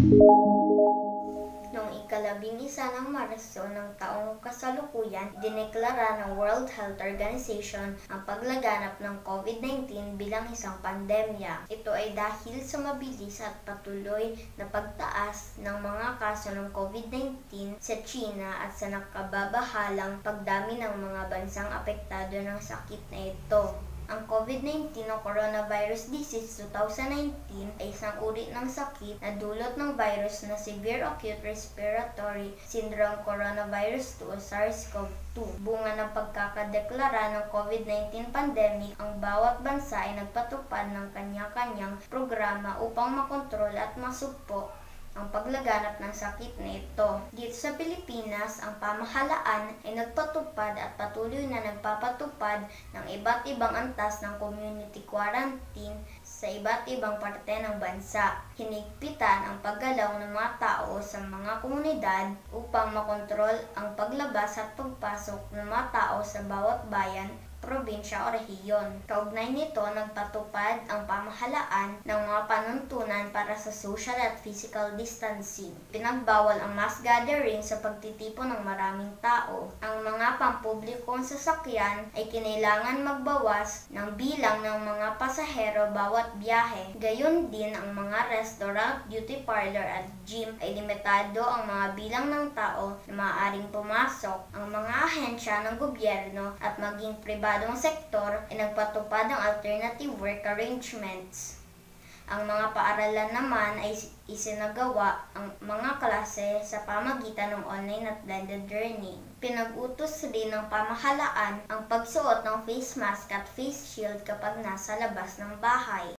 Noong ika-11 ng Marso ng taong kasalukuyan, dineklara ng World Health Organization ang paglaganap ng COVID-19 bilang isang pandemya. Ito ay dahil sa mabilis at patuloy na pagtaas ng mga kaso ng COVID-19 sa China at sa nakababahalang pagdami ng mga bansang apektado ng sakit na ito. Ang COVID-19 o Coronavirus Disease 2019 ay isang uri ng sakit na dulot ng virus na Severe Acute Respiratory Syndrome Coronavirus 2 o SARS-CoV-2. Bunga ng pagkakadeklara ng COVID-19 pandemic, ang bawat bansa ay nagpatupad ng kanya-kanyang programa upang makontrol at masugpo ang paglaganap ng sakit na ito. Dito sa Pilipinas, ang pamahalaan ay nagpatupad at patuloy na nagpapatupad ng iba't ibang antas ng community quarantine sa iba't ibang parte ng bansa. Hinigpitan ang paggalaw ng mga tao sa mga komunidad upang makontrol ang paglabas at pagpasok ng mga tao sa bawat bayan, probinsya o rehiyon. Kaugnay nito, nagpatupad ang pamahalaan ng mga panuntunan para sa social at physical distancing. Pinagbawal ang mass gathering sa pagtitipon ng maraming tao. Ang mga pampublikong sasakyan ay kinailangan magbawas ng bilang ng mga pasahero bawat biyahe. Gayon din ang mga restaurant, beauty parlor at gym ay limitado ang mga bilang ng tao na maaaring pumasok. Ang mga ahensya ng gobyerno at maging pribadong sektor ay nagpatupad ng alternative work arrangements. Ang mga paaralan naman ay isinagawa ang mga klase sa pamagitan ng online at blended learning. Pinag-utos rin ng pamahalaan ang pagsuot ng face mask at face shield kapag nasa labas ng bahay.